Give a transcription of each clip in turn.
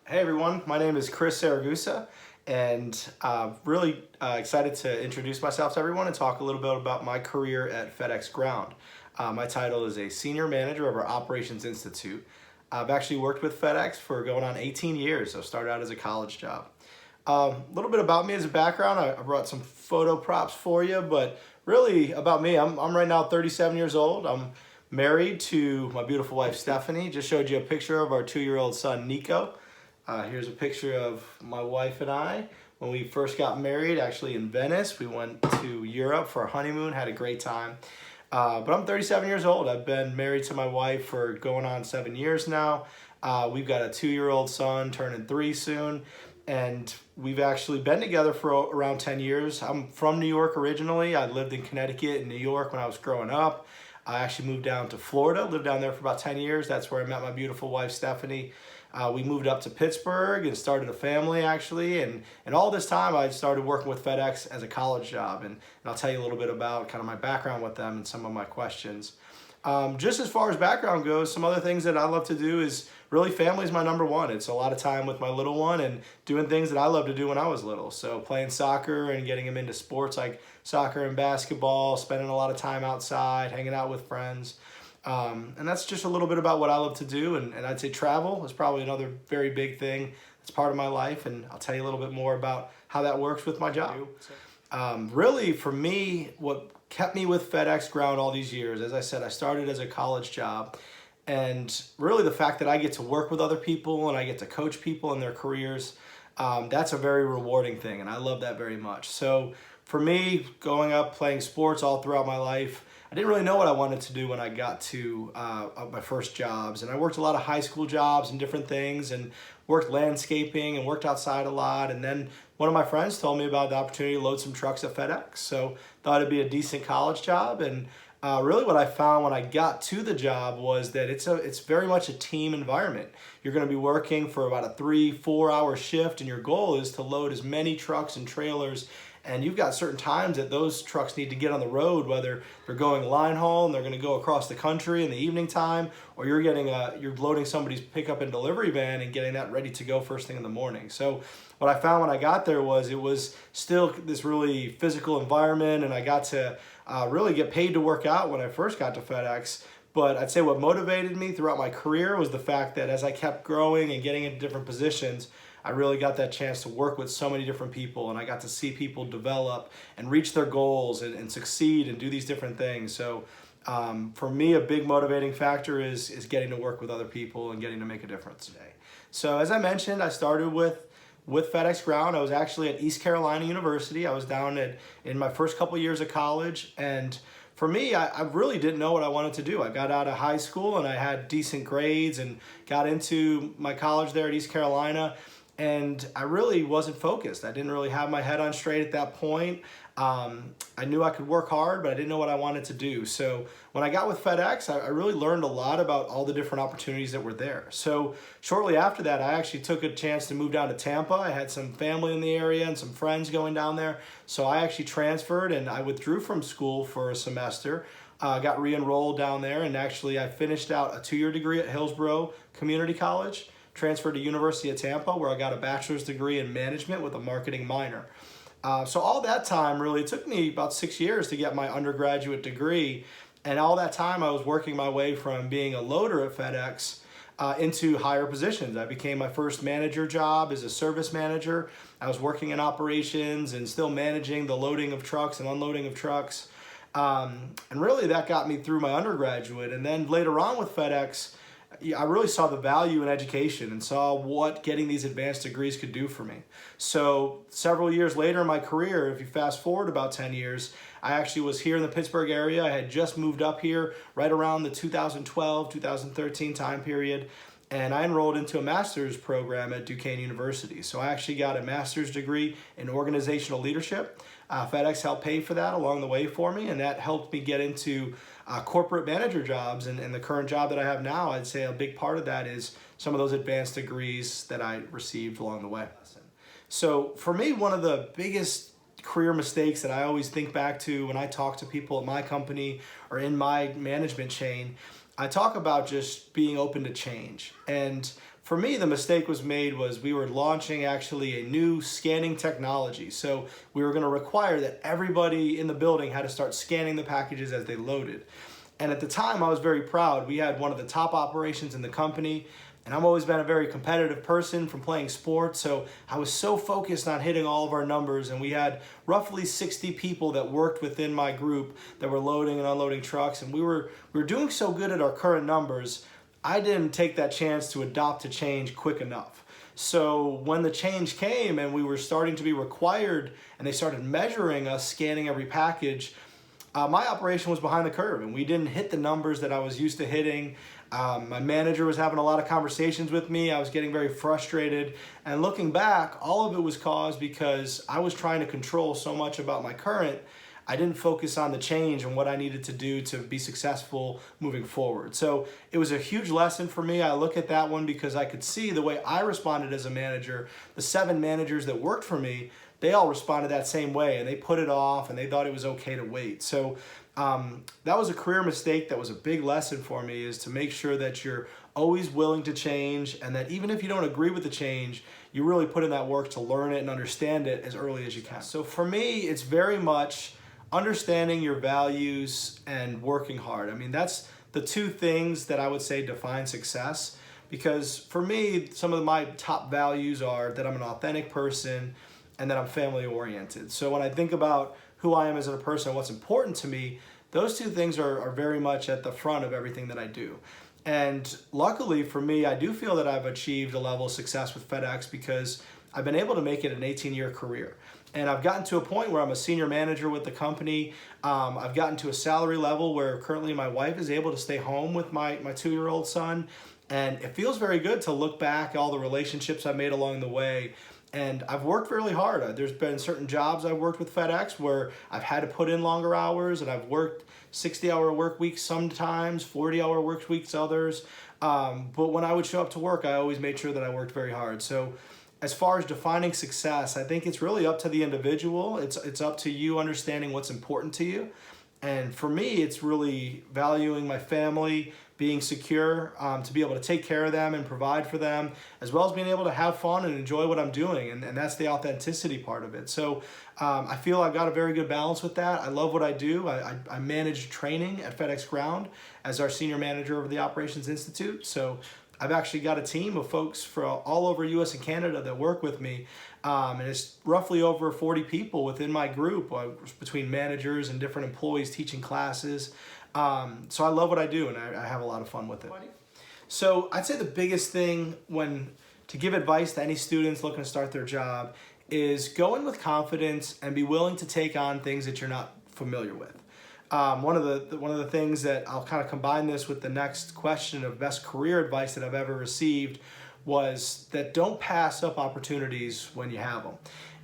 Hey everyone, my name is Chris Siragusa, and really excited to introduce myself to everyone and talk a little bit about my career at FedEx Ground. My title is a Senior Manager of our Operations Institute. I've actually worked with FedEx for going on 18 years, so started out as a college job. A little bit about me as a background, I brought some photo props for you, but really about me, I'm right now 37 years old. I'm married to my beautiful wife Stephanie. Just showed you a picture of our 2-year-old son Nico. Here's a picture of my wife and I when we first got married, actually in Venice. We went to Europe for our honeymoon, had a great time. But I'm 37 years old. I've been married to my wife for going on 7 years now. We've got a 2-year-old son turning 3 soon. And we've actually been together for around 10 years. I'm from New York originally. I lived in Connecticut and New York when I was growing up. I actually moved down to Florida, lived down there for about 10 years. That's where I met my beautiful wife, Stephanie. We moved up to Pittsburgh and started a family actually. And all this time I started working with FedEx as a college job. And I'll tell you a little bit about kind of my background with them and some of my questions. Just as far as background goes, some other things that I love to do is really family is my number one. It's a lot of time with my little one and doing things that I loved to do when I was little. So playing soccer and getting him into sports like soccer and basketball, spending a lot of time outside, hanging out with friends. And that's just a little bit about what I love to do. And I'd say travel is probably another very big thing that's part of my life. And I'll tell you a little bit more about how that works with my job. Really, for me, what kept me with FedEx Ground all these years, as I said, I started as a college job. And really the fact that I get to work with other people and I get to coach people in their careers, that's a very rewarding thing. And I love that very much. So for me, growing up playing sports all throughout my life, I didn't really know what I wanted to do when I got to my first jobs. And I worked a lot of high school jobs and different things and worked landscaping and worked outside a lot. And then one of my friends told me about the opportunity to load some trucks at FedEx. So thought it'd be a decent college job. And really what I found when I got to the job was that it's very much a team environment. You're going to be working for about a 3-4 hour shift, and your goal is to load as many trucks and trailers. And you've got certain times that those trucks need to get on the road, whether they're going line haul and they're going to go across the country in the evening time, or you're loading somebody's pickup and delivery van and getting that ready to go first thing in the morning. So what I found when I got there was it was still this really physical environment, and I got to really get paid to work out when I first got to FedEx. But I'd say what motivated me throughout my career was the fact that as I kept growing and getting into different positions, I really got that chance to work with so many different people, and I got to see people develop and reach their goals and succeed and do these different things. So for me, a big motivating factor is getting to work with other people and getting to make a difference today. So as I mentioned, I started with FedEx Ground. I was actually at East Carolina University. I was down in my first couple years of college, and for me, I really didn't know what I wanted to do. I got out of high school and I had decent grades and got into my college there at East Carolina. And I really wasn't focused. I didn't really have my head on straight at that point. I knew I could work hard, but I didn't know what I wanted to do. So when I got with FedEx, I really learned a lot about all the different opportunities that were there. So shortly after that, I actually took a chance to move down to Tampa. I had some family in the area and some friends going down there. So I actually transferred and I withdrew from school for a semester. Got re-enrolled down there, and actually I finished out a 2-year degree at Hillsborough Community College, transferred to University of Tampa, where I got a bachelor's degree in management with a marketing minor. So all that time, really, it took me about 6 years to get my undergraduate degree. And all that time I was working my way from being a loader at FedEx into higher positions. I became my first manager job as a service manager. I was working in operations and still managing the loading of trucks and unloading of trucks. And really that got me through my undergraduate. And then later on with FedEx, I really saw the value in education and saw what getting these advanced degrees could do for me. So several years later in my career, if you fast forward about 10 years, I actually was here in the Pittsburgh area. I had just moved up here right around the 2012, 2013 time period. And I enrolled into a master's program at Duquesne University. So I actually got a master's degree in organizational leadership. FedEx helped pay for that along the way for me, and that helped me get into corporate manager jobs. And the current job that I have now, I'd say a big part of that is some of those advanced degrees that I received along the way. So for me, one of the biggest career mistakes that I always think back to when I talk to people at my company or in my management chain, I talk about just being open to change. And for me, the mistake was made was we were launching actually a new scanning technology. So we were going to require that everybody in the building had to start scanning the packages as they loaded. And at the time, I was very proud. We had one of the top operations in the company, and I've always been a very competitive person from playing sports, so I was so focused on hitting all of our numbers, and we had roughly 60 people that worked within my group that were loading and unloading trucks, and we were doing so good at our current numbers, I didn't take that chance to adopt a change quick enough. So when the change came and we were starting to be required and they started measuring us scanning every package, my operation was behind the curve and we didn't hit the numbers that I was used to hitting. My manager was having a lot of conversations with me. I was getting very frustrated. And looking back, all of it was caused because I was trying to control so much about my current. I didn't focus on the change and what I needed to do to be successful moving forward. So it was a huge lesson for me. I look at that one because I could see the way I responded as a manager. The 7 managers that worked for me, they all responded that same way and they put it off and they thought it was okay to wait. So that was a career mistake. That was a big lesson for me, is to make sure that you're always willing to change, and that even if you don't agree with the change, you really put in that work to learn it and understand it as early as you can. So for me, it's very much understanding your values and working hard. I mean, that's the 2 things that I would say define success, because for me, some of my top values are that I'm an authentic person and that I'm family oriented. So when I think about who I am as a person, what's important to me, those 2 things are very much at the front of everything that I do. And luckily for me, I do feel that I've achieved a level of success with FedEx because I've been able to make it an 18-year career. And I've gotten to a point where I'm a senior manager with the company. I've gotten to a salary level where currently my wife is able to stay home with my 2-year-old son. And it feels very good to look back at all the relationships I've made along the way. And I've worked really hard. There's been certain jobs I've worked with FedEx where I've had to put in longer hours, and I've worked 60-hour work weeks sometimes, 40-hour work weeks others. But when I would show up to work, I always made sure that I worked very hard. So as far as defining success, I think it's really up to the individual. It's up to you understanding what's important to you. And for me, it's really valuing my family, being secure, to be able to take care of them and provide for them, as well as being able to have fun and enjoy what I'm doing. And that's the authenticity part of it. So I feel I've got a very good balance with that. I love what I do. I manage training at FedEx Ground as our senior manager of the Operations Institute. So I've actually got a team of folks from all over US and Canada that work with me. And it's roughly over 40 people within my group, between managers and different employees teaching classes. So I love what I do, and I have a lot of fun with it. So I'd say the biggest thing to give advice to any students looking to start their job is go in with confidence and be willing to take on things that you're not familiar with. One of the things that I'll kind of combine this with the next question of best career advice that I've ever received was that don't pass up opportunities when you have them.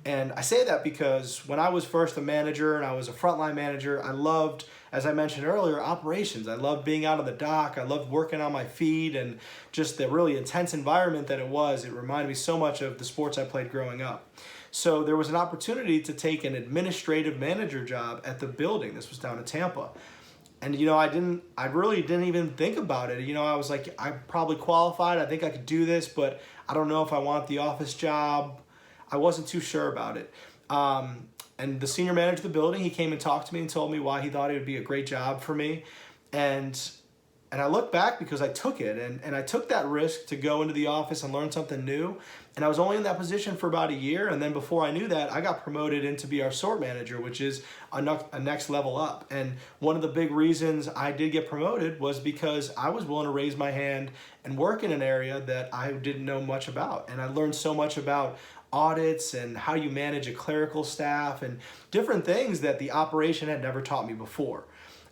And I say that because when I was first a manager and I was a frontline manager, I loved, as I mentioned earlier, operations. I loved being out on the dock. I loved working on my feet and just the really intense environment that it was. It reminded me so much of the sports I played growing up. So there was an opportunity to take an administrative manager job at the building. This was down in Tampa. And, I really didn't even think about it. I was like, I'm probably qualified. I think I could do this, but I don't know if I want the office job. I wasn't too sure about it. And the senior manager of the building, he came and talked to me and told me why he thought it would be a great job for me. And I look back because I took it, and I took that risk to go into the office and learn something new. And I was only in that position for about a year, and then before I knew that, I got promoted into be our sort manager, which is a next level up. And one of the big reasons I did get promoted was because I was willing to raise my hand and work in an area that I didn't know much about. And I learned so much about audits and how you manage a clerical staff and different things that the operation had never taught me before.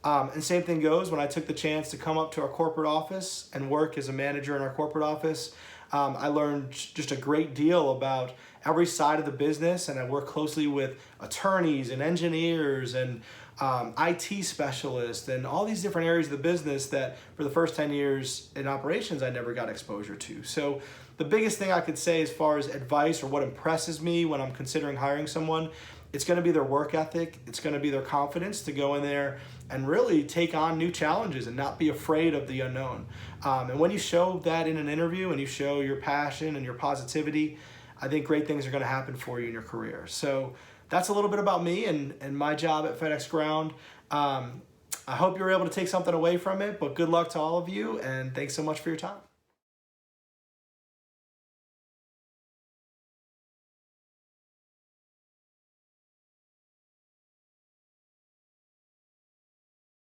And same thing goes when I took the chance to come up to our corporate office and work as a manager in our corporate office. I learned just a great deal about every side of the business, and I work closely with attorneys and engineers and IT specialists and all these different areas of the business that for the first 10 years in operations I never got exposure to. So the biggest thing I could say as far as advice or what impresses me when I'm considering hiring someone, it's going to be their work ethic. It's going to be their confidence to go in there and really take on new challenges and not be afraid of the unknown. And when you show that in an interview and you show your passion and your positivity, I think great things are going to happen for you in your career. So that's a little bit about me and my job at FedEx Ground. I hope you're able to take something away from it, but good luck to all of you, and thanks so much for your time.